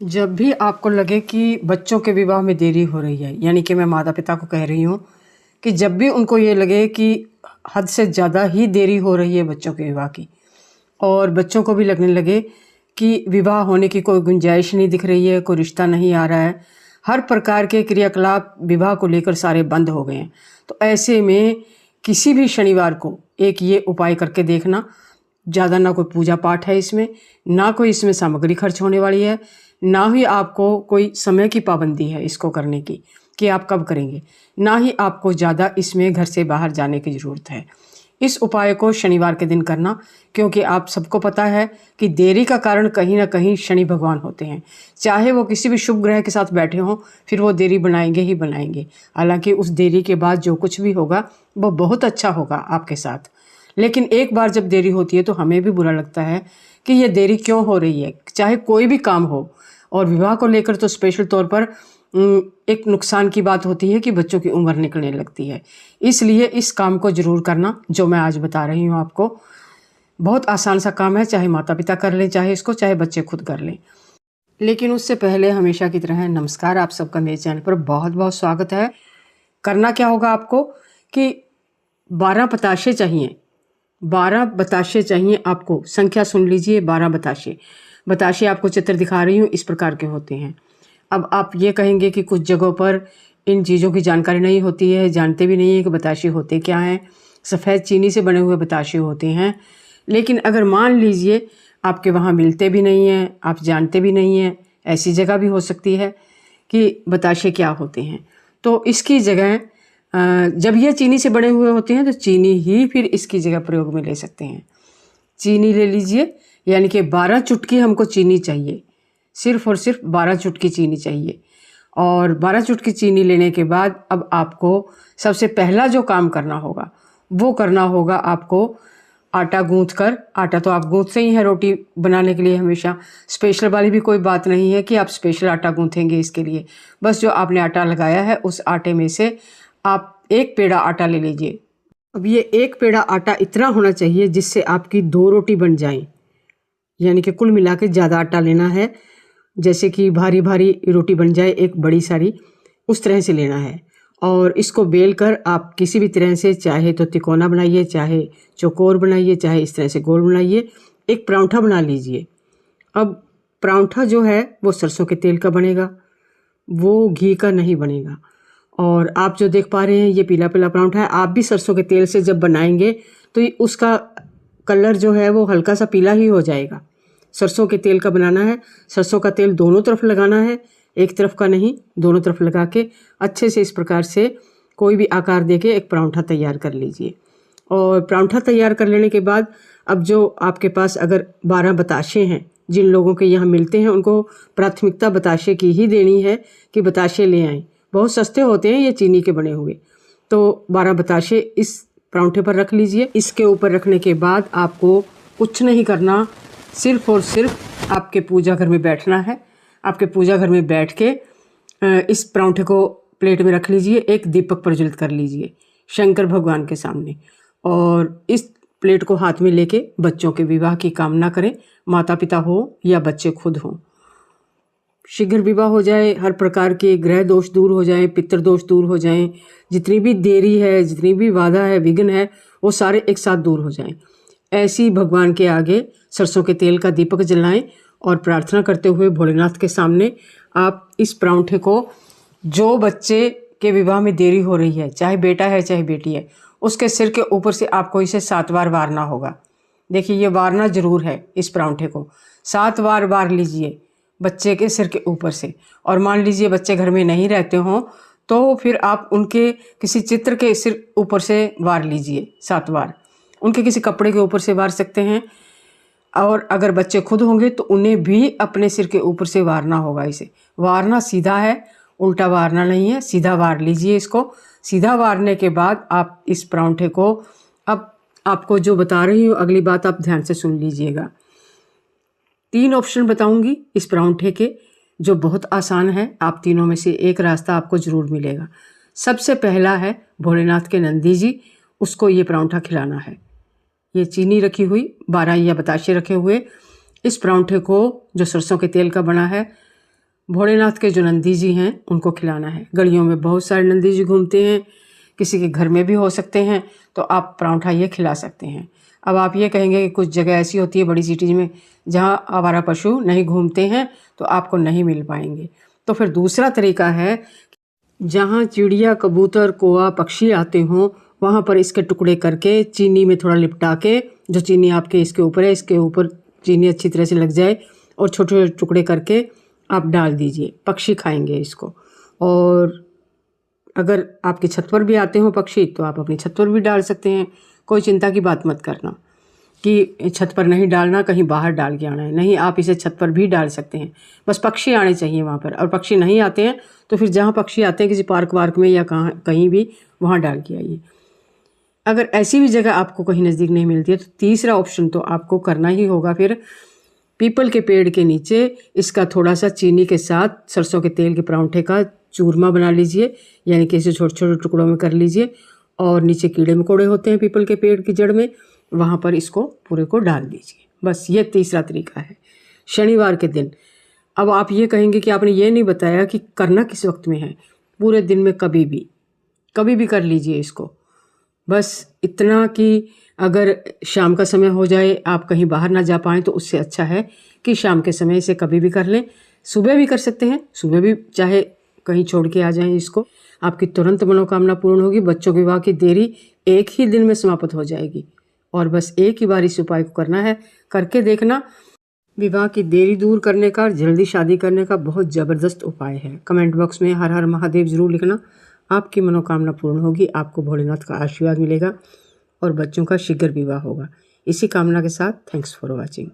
जब भी आपको लगे कि बच्चों के विवाह में देरी हो रही है, यानी कि मैं माता पिता को कह रही हूँ कि जब भी उनको ये लगे कि हद से ज़्यादा ही देरी हो रही है बच्चों के विवाह की, और बच्चों को भी लगने लगे कि विवाह होने की कोई गुंजाइश नहीं दिख रही है, कोई रिश्ता नहीं आ रहा है, हर प्रकार के क्रियाकलाप विवाह को लेकर सारे बंद हो गए हैं, तो ऐसे में किसी भी शनिवार को एक ये उपाय करके देखना। ज़्यादा ना कोई पूजा पाठ है इसमें, ना कोई इसमें सामग्री खर्च होने वाली है, ना ही आपको कोई समय की पाबंदी है इसको करने की कि आप कब करेंगे, ना ही आपको ज़्यादा इसमें घर से बाहर जाने की ज़रूरत है। इस उपाय को शनिवार के दिन करना, क्योंकि आप सबको पता है कि देरी का कारण कहीं ना कहीं शनि भगवान होते हैं। चाहे वो किसी भी शुभ ग्रह के साथ बैठे हों, फिर वो देरी बनाएंगे ही बनाएंगे। हालांकि उस देरी के बाद जो कुछ भी होगा वो बहुत अच्छा होगा आपके साथ। लेकिन एक बार जब देरी होती है तो हमें भी बुरा लगता है कि ये देरी क्यों हो रही है, चाहे कोई भी काम हो। और विवाह को लेकर तो स्पेशल तौर पर एक नुकसान की बात होती है कि बच्चों की उम्र निकलने लगती है। इसलिए इस काम को ज़रूर करना जो मैं आज बता रही हूँ आपको। बहुत आसान सा काम है, चाहे माता पिता कर लें, चाहे बच्चे खुद कर लें। लेकिन उससे पहले हमेशा की तरह नमस्कार, आप सबका मेरे चैनल पर बहुत बहुत स्वागत है। करना क्या होगा आपको कि 12 बताशे चाहिए। 12 बताशे चाहिए आपको। संख्या सुन लीजिए, 12 बताशे। बताशे आपको चित्र दिखा रही हूँ, इस प्रकार के होते हैं। अब आप ये कहेंगे कि कुछ जगहों पर इन चीज़ों की जानकारी नहीं होती है, जानते भी नहीं है कि बताशे होते क्या हैं। सफ़ेद चीनी से बने हुए बताशे होते हैं। लेकिन अगर मान लीजिए आपके वहाँ मिलते भी नहीं हैं, आप जानते भी नहीं हैं, ऐसी जगह भी हो सकती है कि बताशे क्या होते हैं, तो इसकी जगह जब ये चीनी से बने हुए होते हैं तो चीनी ही फिर इसकी जगह प्रयोग में ले सकते हैं। चीनी ले लीजिए, यानी कि 12 चुटकी हमको चीनी चाहिए, सिर्फ और सिर्फ 12 चुटकी चीनी चाहिए। और 12 चुटकी चीनी लेने के बाद अब आपको सबसे पहला जो काम करना होगा वो करना होगा आपको आटा गूँथ कर। आटा तो आप गूँथते ही हैं रोटी बनाने के लिए, हमेशा स्पेशल वाली भी कोई बात नहीं है कि आप स्पेशल आटा गूँथेंगे इसके लिए। बस जो आपने आटा लगाया है उस आटे में से आप एक पेड़ा आटा ले लीजिए। अब ये एक पेड़ा आटा इतना होना चाहिए जिससे आपकी 2 रोटी बन जाएं, यानी कि कुल मिला के ज़्यादा आटा लेना है, जैसे कि भारी भारी रोटी बन जाए एक बड़ी सारी, उस तरह से लेना है। और इसको बेल कर आप किसी भी तरह से, चाहे तो तिकोना बनाइए, चाहे चौकोर बनाइए, चाहे इस तरह से गोल बनाइए, एक परांठा बना लीजिए। अब परांठा जो है वो सरसों के तेल का बनेगा, वो घी का नहीं बनेगा। और आप जो देख पा रहे हैं ये पीला पीला परांठा है। आप भी सरसों के तेल से जब बनाएंगे तो उसका कलर जो है वो हल्का सा पीला ही हो जाएगा। सरसों के तेल का बनाना है। सरसों का तेल दोनों तरफ लगाना है, एक तरफ का नहीं, दोनों तरफ लगा के अच्छे से इस प्रकार से कोई भी आकार देके एक परांठा तैयार कर लीजिए। और परांठा तैयार कर लेने के बाद अब जो आपके पास अगर 12 बताशे हैं, जिन लोगों के यहाँ मिलते हैं उनको प्राथमिकता बताशे की ही देनी है कि बताशे ले आएँ। बहुत सस्ते होते हैं ये चीनी के बने हुए। तो 12 बताशे इस परांठे पर रख लीजिए। इसके ऊपर रखने के बाद आपको कुछ नहीं करना, सिर्फ और सिर्फ आपके पूजा घर में बैठना है। आपके पूजा घर में बैठ के इस परांठे को प्लेट में रख लीजिए, एक दीपक प्रज्वलित कर लीजिए शंकर भगवान के सामने, और इस प्लेट को हाथ में लेके बच्चों के विवाह की कामना करें। माता पिता हो या बच्चे खुद हों, शीघ्र विवाह हो जाए, हर प्रकार के ग्रह दोष दूर हो जाएं, पितृ दोष दूर हो जाएं, जितनी भी देरी है, जितनी भी बाधा है, विघ्न है, वो सारे एक साथ दूर हो जाएं। ऐसी भगवान के आगे सरसों के तेल का दीपक जलाएं और प्रार्थना करते हुए भोलेनाथ के सामने आप इस परांठे को, जो बच्चे के विवाह में देरी हो रही है, चाहे बेटा है चाहे बेटी है, उसके सिर के ऊपर से आपको इसे 7 बार वारना होगा। देखिए ये वारना जरूर है, इस परांठे को 7 बार वार लीजिए बच्चे के सिर के ऊपर से। और मान लीजिए बच्चे घर में नहीं रहते हों तो फिर आप उनके किसी चित्र के सिर ऊपर से वार लीजिए 7 बार। उनके किसी कपड़े के ऊपर से वार सकते हैं, और अगर बच्चे खुद होंगे तो उन्हें भी अपने सिर के ऊपर से वारना होगा। इसे वारना सीधा है, उल्टा वारना नहीं है, सीधा वार लीजिए इसको। सीधा वारने के बाद आप इस परांठे को, अब आपको जो बता रही हूँ अगली बात आप ध्यान से सुन लीजिएगा। 3 ऑप्शन बताऊंगी इस परांठे के, जो बहुत आसान है। आप तीनों में से एक रास्ता आपको ज़रूर मिलेगा। सबसे पहला है भोलेनाथ के नंदी जी, उसको ये परांठा खिलाना है। ये चीनी रखी हुई 12 या बताशे रखे हुए इस परांठे को, जो सरसों के तेल का बना है, भोलेनाथ के जो नंदी जी हैं उनको खिलाना है। गलियों में बहुत सारे नंदी जी घूमते हैं, किसी के घर में भी हो सकते हैं, तो आप परांठा ये खिला सकते हैं। अब आप ये कहेंगे कि कुछ जगह ऐसी होती है बड़ी सिटीज में जहाँ आवारा पशु नहीं घूमते हैं, तो आपको नहीं मिल पाएंगे। तो फिर दूसरा तरीका है, जहाँ चिड़िया, कबूतर, कौवा, पक्षी आते हों वहाँ पर इसके टुकड़े करके चीनी में थोड़ा लिपटा के, जो चीनी आपके इसके ऊपर है, इसके ऊपर चीनी अच्छी तरह से लग जाए और छोटे छोटे टुकड़े करके आप डाल दीजिए। पक्षी खाएंगे इसको। और अगर आपकी छत पर भी आते हो पक्षी तो आप अपनी छत पर भी डाल सकते हैं। कोई चिंता की बात मत करना कि छत पर नहीं डालना, कहीं बाहर डाल के आना है, नहीं, आप इसे छत पर भी डाल सकते हैं। बस पक्षी आने चाहिए वहाँ पर। और पक्षी नहीं आते हैं तो फिर जहाँ पक्षी आते हैं किसी पार्क वार्क में या कहीं भी, वहाँ डाल के आइए। अगर ऐसी भी जगह आपको कहीं नज़दीक नहीं मिलती है तो तीसरा ऑप्शन तो आपको करना ही होगा फिर, पीपल के पेड़ के नीचे इसका थोड़ा सा चीनी के साथ सरसों के तेल के परांठे का चूरमा बना लीजिए, यानी कि इसे छोटे छोटे टुकड़ों में कर लीजिए और नीचे कीड़े मकोड़े होते हैं पीपल के पेड़ की जड़ में, वहाँ पर इसको पूरे को डाल दीजिए। बस ये तीसरा तरीका है शनिवार के दिन। अब आप ये कहेंगे कि आपने ये नहीं बताया कि करना किस वक्त में है। पूरे दिन में कभी भी कर लीजिए इसको। बस इतना कि अगर शाम का समय हो जाए, आप कहीं बाहर ना जा पाएँ, तो उससे अच्छा है कि शाम के समय इसे कभी भी कर लें। सुबह भी कर सकते हैं, सुबह भी चाहे कहीं छोड़ के आ जाएं इसको, आपकी तुरंत मनोकामना पूर्ण होगी। बच्चों के विवाह की देरी एक ही दिन में समाप्त हो जाएगी। और बस एक ही बार इस उपाय को करना है, करके देखना। विवाह की देरी दूर करने का, जल्दी शादी करने का बहुत ज़बरदस्त उपाय है। कमेंट बॉक्स में हर हर महादेव ज़रूर लिखना। आपकी मनोकामना पूर्ण होगी, आपको भोलेनाथ का आशीर्वाद मिलेगा और बच्चों का शीघ्र विवाह होगा। इसी कामना के साथ थैंक्स फॉर वॉचिंग।